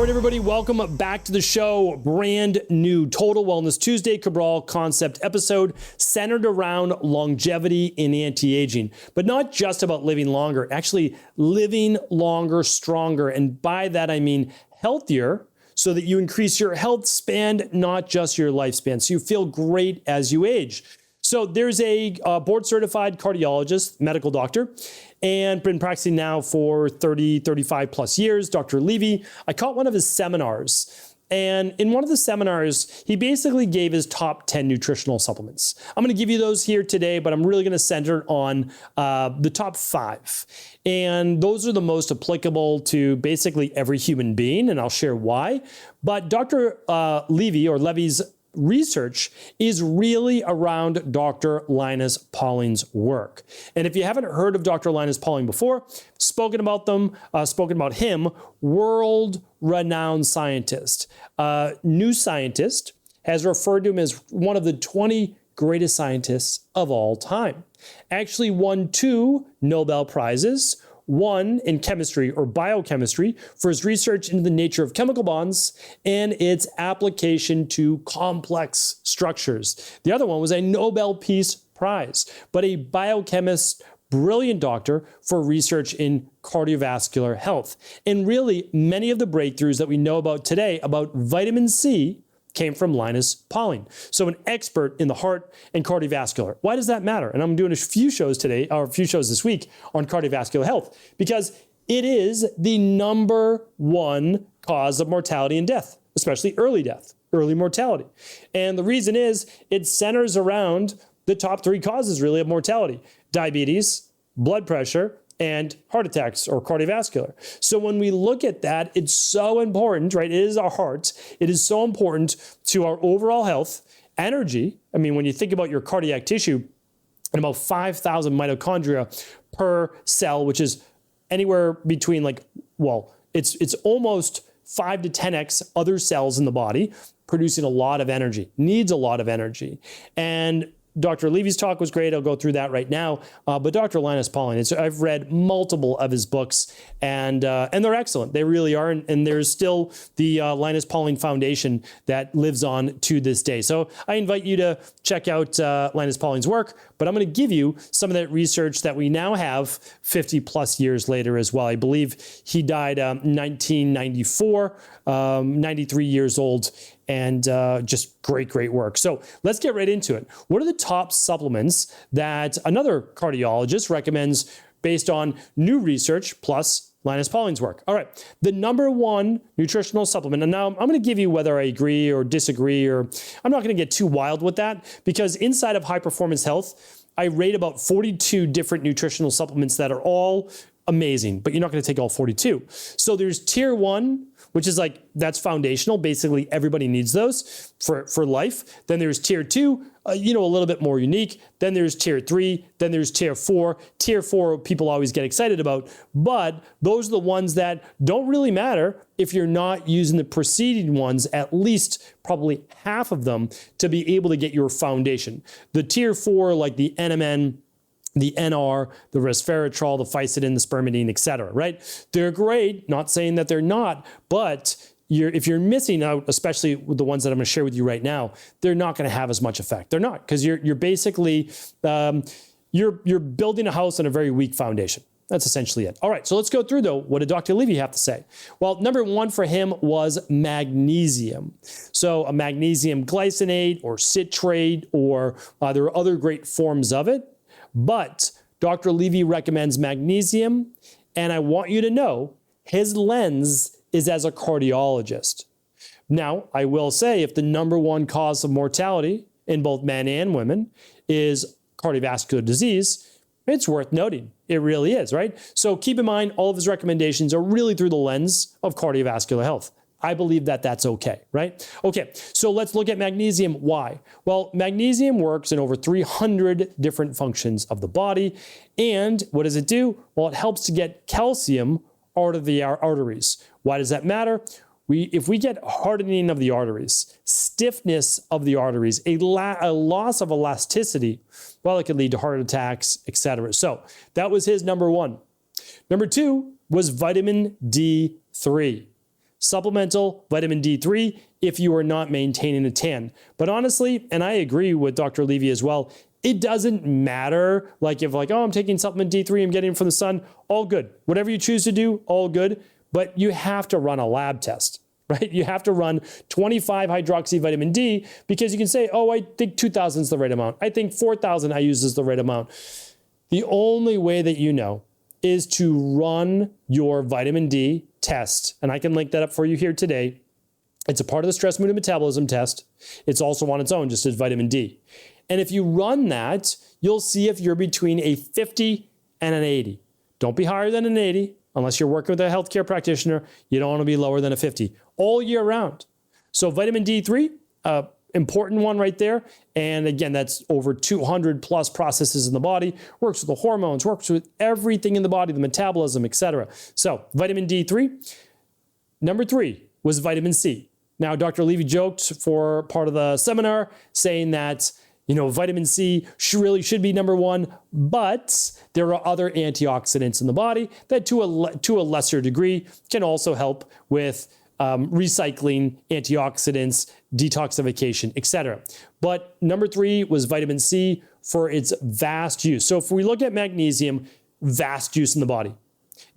right, everybody, welcome back to the show. Brand new Total Wellness Tuesday Cabral Concept episode centered around longevity and anti-aging, but not just about living longer, actually living longer, stronger. And by that, I mean healthier, so that you increase your health span, not just your lifespan. So you feel great as you age. So there's a board certified cardiologist, medical doctor, and been practicing now for 30, 35 plus years, Dr. Levy. I caught one of his seminars, and in one of the seminars, he basically gave his top 10 nutritional supplements. I'm going to give you those here today, but I'm really going to center on the top 5. And those are the most applicable to basically every human being, and I'll share why. But Dr. Levy, or Levy's research is really around Dr. Linus Pauling's work. And if you haven't heard of Dr. Linus Pauling before, spoken about him, world-renowned scientist. New Scientist has referred to him as one of the 20 greatest scientists of all time. Actually won 2 Nobel Prizes, one in chemistry or biochemistry for his research into the nature of chemical bonds and its application to complex structures. The other one was a Nobel Peace Prize, but a biochemist, brilliant doctor for research in cardiovascular health. And really, many of the breakthroughs that we know about today about vitamin C came from Linus Pauling. So an expert in the heart and cardiovascular. Why does that matter? And I'm doing a few shows today, or a few shows this week on cardiovascular health, because it is the number 1 cause of mortality and death, especially early death, early mortality. And the reason is it centers around the top 3 causes really of mortality: diabetes, blood pressure, and heart attacks or cardiovascular. So when we look at that, it's so important, right? It is our heart. It is so important to our overall health, energy. I mean, when you think about your cardiac tissue, and about 5,000 mitochondria per cell, which is anywhere between it's almost 5 to 10x other cells in the body, producing a lot of energy, needs a lot of energy. And Dr. Levy's talk was great. I'll go through that right now. But Dr. Linus Pauling, I've read multiple of his books, and they're excellent. They really are. And there's still the Linus Pauling Foundation that lives on to this day. So I invite you to check out Linus Pauling's work. But I'm going to give you some of that research that we now have 50 plus years later as well. I believe he died 1994, 93 years old. And just great work. So let's get right into it. What are the top supplements that another cardiologist recommends based on new research plus Linus Pauling's work? All right, the number 1 nutritional supplement, and now I'm going to give you whether I agree or disagree, or I'm not going to get too wild with that, because inside of High Performance Health, I rate about 42 different nutritional supplements that are all amazing, but you're not going to take all 42. So there's tier 1, which is that's foundational. Basically, everybody needs those for life. Then there's tier 2, a little bit more unique. Then there's tier 3. Then there's tier 4. Tier 4, people always get excited about, but those are the ones that don't really matter if you're not using the preceding ones, at least probably half of them, to be able to get your foundation. The tier 4, like the NMN, the NR, the resveratrol, the fisetin, the spermidine, et cetera, right? They're great, not saying that they're not, but if you're missing out, especially with the ones that I'm going to share with you right now, they're not going to have as much effect. They're not, because you're basically, you're building a house on a very weak foundation. That's essentially it. All right, so let's go through though. What did Dr. Levy have to say? Well, number 1 for him was magnesium. So a magnesium glycinate or citrate, or there are other great forms of it. But Dr. Levy recommends magnesium, and I want you to know his lens is as a cardiologist. Now, I will say, if the number 1 cause of mortality in both men and women is cardiovascular disease, it's worth noting. It really is, right? So keep in mind, all of his recommendations are really through the lens of cardiovascular health. I believe that that's okay, right? Okay, so let's look at magnesium. Why? Well, magnesium works in over 300 different functions of the body. And what does it do? Well, it helps to get calcium out of the arteries. Why does that matter? If we get hardening of the arteries, stiffness of the arteries, a loss of elasticity, well, it could lead to heart attacks, etc. So that was his number 1. Number 2 was vitamin D3. supplemental vitamin D3 if you are not maintaining a tan. But honestly, and I agree with Dr. Levy as well, it doesn't matter like if oh, I'm taking supplement D3, I'm getting it from the sun, all good. Whatever you choose to do, all good. But you have to run a lab test, right? You have to run 25 hydroxy vitamin D because you can say, oh, I think 2,000 is the right amount. I think 4,000 I use is the right amount. The only way that you know is to run your vitamin D test. And I can link that up for you here today. It's a part of the stress, mood, and metabolism test. It's also on its own, just as vitamin D. And if you run that, you'll see if you're between a 50 and an 80. Don't be higher than an 80 unless you're working with a healthcare practitioner. You don't want to be lower than a 50 all year round. So vitamin D3, important one right there. And again, that's over 200 plus processes in the body, works with the hormones, works with everything in the body, the metabolism, etc. So vitamin D3. Number 3 was vitamin C. Now, Dr. Levy joked for part of the seminar saying that vitamin C really should be number 1, but there are other antioxidants in the body that to a lesser degree can also help with recycling, antioxidants, detoxification, etc. But number 3 was vitamin C for its vast use. So if we look at magnesium, vast use in the body.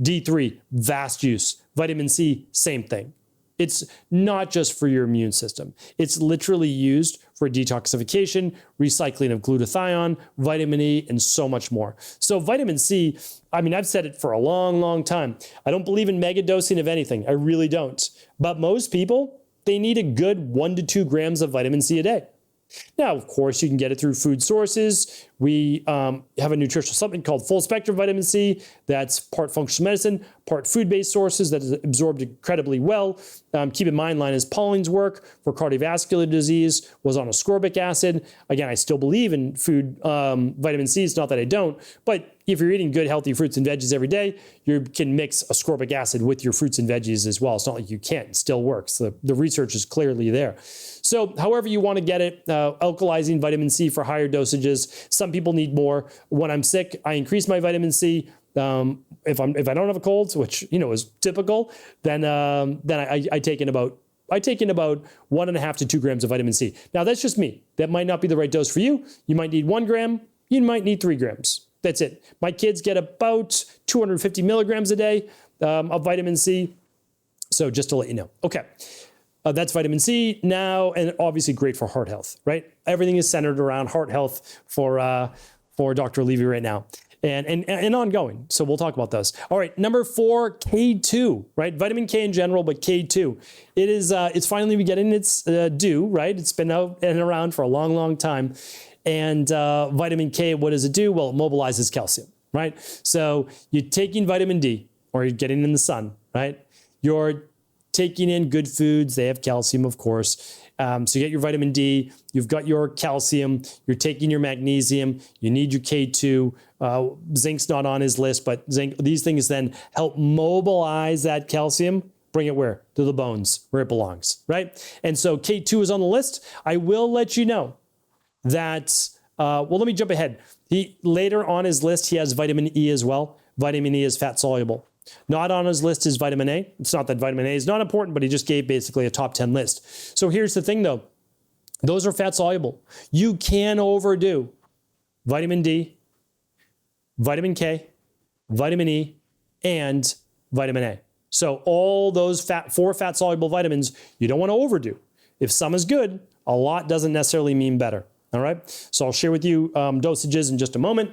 D3, vast use. Vitamin C, same thing. It's not just for your immune system. It's literally used for detoxification, recycling of glutathione, vitamin E, and so much more. So vitamin C, I've said it for a long, long time. I don't believe in mega dosing of anything. I really don't. But most people, they need a good 1 to 2 grams of vitamin C a day. Now, of course, you can get it through food sources. We have a nutritional supplement called Full Spectrum Vitamin C. That's part functional medicine, part food-based sources that is absorbed incredibly well. Keep in mind, Linus Pauling's work for cardiovascular disease was on ascorbic acid. Again, I still believe in food vitamin C. It's not that I don't, but if you're eating good, healthy fruits and veggies every day, you can mix ascorbic acid with your fruits and veggies as well. It's not like you can't. It still works. The research is clearly there. So however you want to get it, alkalizing vitamin C for higher dosages. Some people need more. When I'm sick, I increase my vitamin C. If I don't have a cold, which is typical, then I take in about 1.5 to 2 grams of vitamin C. Now that's just me. That might not be the right dose for you. You might need 1 gram. You might need 3 grams. That's it. My kids get about 250 milligrams a day of vitamin C. So just to let you know. Okay. That's vitamin C now, and obviously great for heart health, right? Everything is centered around heart health for Dr. Levy right now. And ongoing. So we'll talk about those. All right, number 4, K2, right? Vitamin K in general, but K2. It is it's finally getting its due, right? It's been out and around for a long, long time. And vitamin K, what does it do? Well, it mobilizes calcium, right? So you're taking vitamin D, or you're getting in the sun, right? You're taking in good foods. They have calcium, of course. So you get your vitamin D, you've got your calcium, you're taking your magnesium, you need your K2. Zinc's not on his list, but zinc, these things then help mobilize that calcium, bring it where? To the bones, where it belongs, right? And so K2 is on the list. I will let you know that, let me jump ahead. Later on his list, he has vitamin E as well. Vitamin E is fat soluble. Not on his list is vitamin A. It's not that vitamin A is not important, but he just gave basically a top 10 list. So here's the thing though. Those are fat soluble. You can overdo vitamin D, vitamin K, vitamin E, and vitamin A. So all those 4 fat soluble vitamins, you don't want to overdo. If some is good, a lot doesn't necessarily mean better. All right. So I'll share with you dosages in just a moment.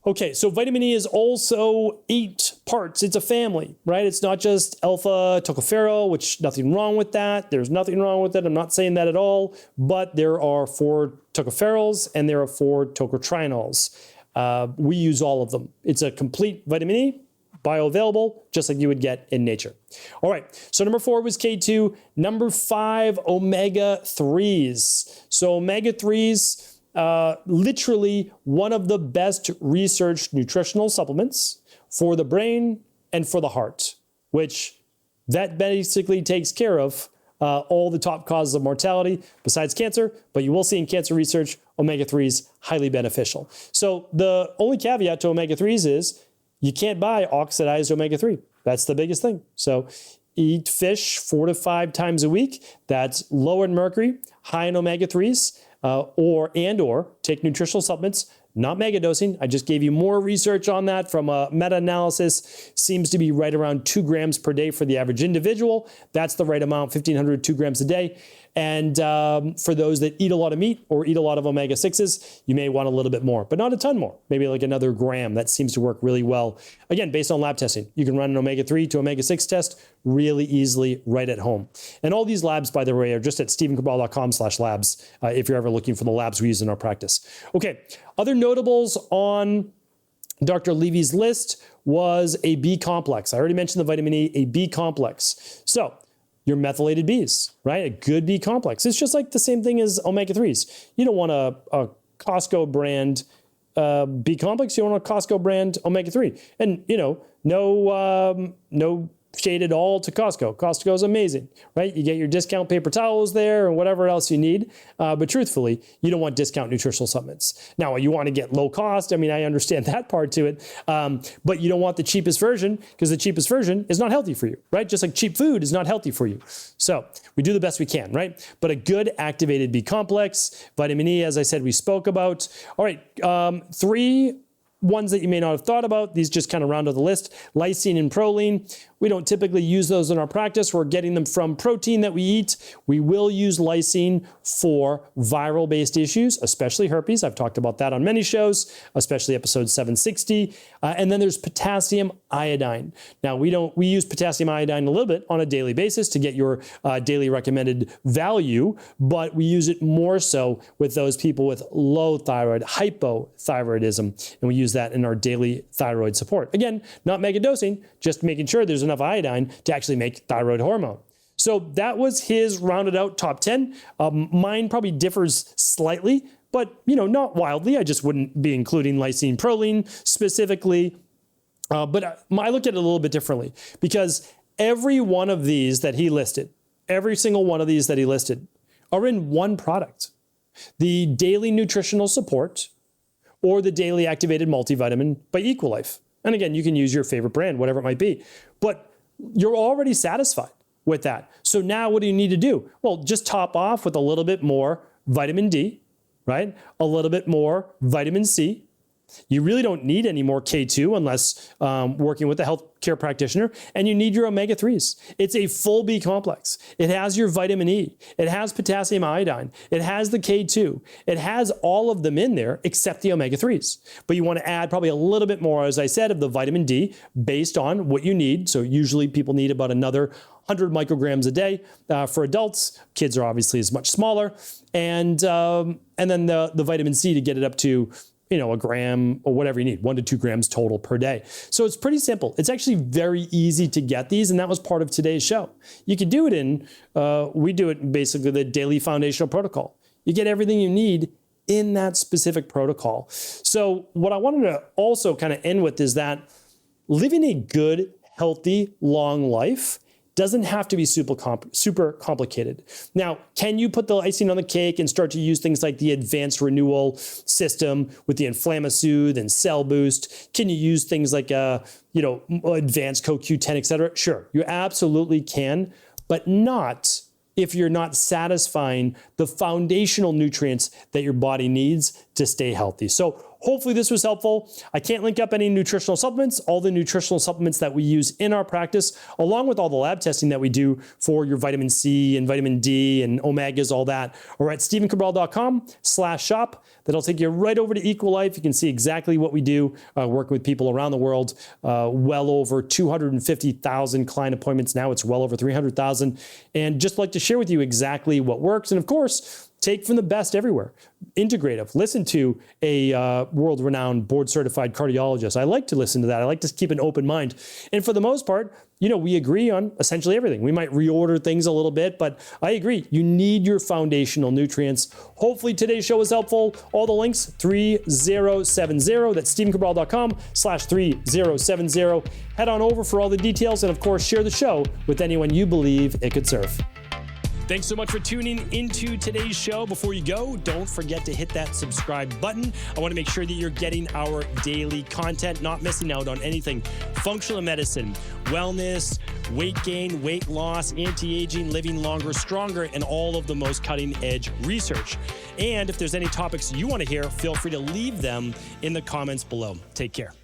Okay, so vitamin E is also 8 parts. It's a family, right? It's not just alpha tocopherol, which nothing wrong with that. There's nothing wrong with it. I'm not saying that at all. But there are 4 tocopherols and there are 4 tocotrienols. We use all of them. It's a complete vitamin E, bioavailable, just like you would get in nature. All right, so number 4 was K2. Number 5, omega-3s. So omega-3s, literally one of the best researched nutritional supplements for the brain and for the heart, which that basically takes care of all the top causes of mortality besides cancer, but you will see in cancer research, omega-3s highly beneficial. So the only caveat to omega-3s is you can't buy oxidized omega-3. That's the biggest thing. So eat fish 4 to 5 times a week. That's low in mercury, high in omega-3s, or take nutritional supplements, not mega dosing. I just gave you more research on that from a meta-analysis. Seems to be right around 2 grams per day for the average individual. That's the right amount, 1,500, 2 grams a day. And for those that eat a lot of meat or eat a lot of omega-6s, you may want a little bit more, but not a ton more, maybe like another gram. That seems to work really well. Again, based on lab testing, you can run an omega-3 to omega-6 test really easily right at home. And all these labs, by the way, are just at stephencabral.com/labs if you're ever looking for the labs we use in our practice. Okay, other notables on Dr. Levy's list was a B complex. I already mentioned the vitamin E, a B complex. So your methylated Bs, right? A good B complex. It's just like the same thing as omega-3s. You don't want a Costco brand B complex. You want a Costco brand omega-3. And, no shade at all to Costco. Costco is amazing, right? You get your discount paper towels there and whatever else you need. But truthfully, you don't want discount nutritional supplements. Now, you want to get low cost. I mean, I understand that part to it. But you don't want the cheapest version because the cheapest version is not healthy for you, right? Just like cheap food is not healthy for you. So we do the best we can, right? But a good activated B complex, vitamin E, as I said, we spoke about. All right, 3 ones that you may not have thought about. These just kind of round out the list. Lysine and proline. We don't typically use those in our practice. We're getting them from protein that we eat. We will use lysine for viral-based issues, especially herpes. I've talked about that on many shows, especially episode 760. And then there's potassium iodine. Now, we use potassium iodine a little bit on a daily basis to get your daily recommended value, but we use it more so with those people with low thyroid, hypothyroidism, and we use that in our daily thyroid support. Again, not mega dosing, just making sure there's enough iodine to actually make thyroid hormone. So that was his rounded out top 10. Mine probably differs slightly, but not wildly. I just wouldn't be including lysine proline specifically. But I looked at it a little bit differently because every one of these that he listed, every single one of these that he listed are in one product. The daily nutritional support or the daily activated multivitamin by Equilife. And again, you can use your favorite brand, whatever it might be, but you're already satisfied with that. So now what do you need to do? Well, just top off with a little bit more vitamin D, right? A little bit more vitamin C. You really don't need any more K2 unless working with a healthcare practitioner, and you need your omega-3s. It's a full B complex. It has your vitamin E. It has potassium iodine. It has the K2. It has all of them in there except the omega-3s. But you want to add probably a little bit more, as I said, of the vitamin D based on what you need. So usually people need about another 100 micrograms a day for adults. Kids are obviously is much smaller. And then the vitamin C to get it up to a gram or whatever you need, 1 to 2 grams total per day. So it's pretty simple. It's actually very easy to get these, and that was part of today's show. You can do it we do it in basically the daily foundational protocol. You get everything you need in that specific protocol. So what I wanted to also kind of end with is that living a good, healthy, long life doesn't have to be super complicated. Now, can you put the icing on the cake and start to use things like the advanced renewal system with the Inflammasoothe and Cell Boost? Can you use things like advanced CoQ10, et cetera? Sure, you absolutely can, but not if you're not satisfying the foundational nutrients that your body needs to stay healthy. So hopefully this was helpful. I can't link up any nutritional supplements. All the nutritional supplements that we use in our practice, along with all the lab testing that we do for your vitamin C and vitamin D and omegas, all that, are at stephencabral.com/shop. That'll take you right over to Equilife. You can see exactly what we do, working with people around the world, well over 250,000 client appointments now. It's well over 300,000. And just like to share with you exactly what works. And of course, take from the best everywhere. Integrative. Listen to a world-renowned board-certified cardiologist. I like to listen to that. I like to keep an open mind. And for the most part, we agree on essentially everything. We might reorder things a little bit, but I agree. You need your foundational nutrients. Hopefully today's show was helpful. All the links, 3070. That's stephencabral.com/3070. Head on over for all the details. And of course, share the show with anyone you believe it could serve. Thanks so much for tuning into today's show. Before you go, don't forget to hit that subscribe button. I want to make sure that you're getting our daily content, not missing out on anything functional medicine, wellness, weight gain, weight loss, anti-aging, living longer, stronger, and all of the most cutting-edge research. And if there's any topics you want to hear, feel free to leave them in the comments below. Take care.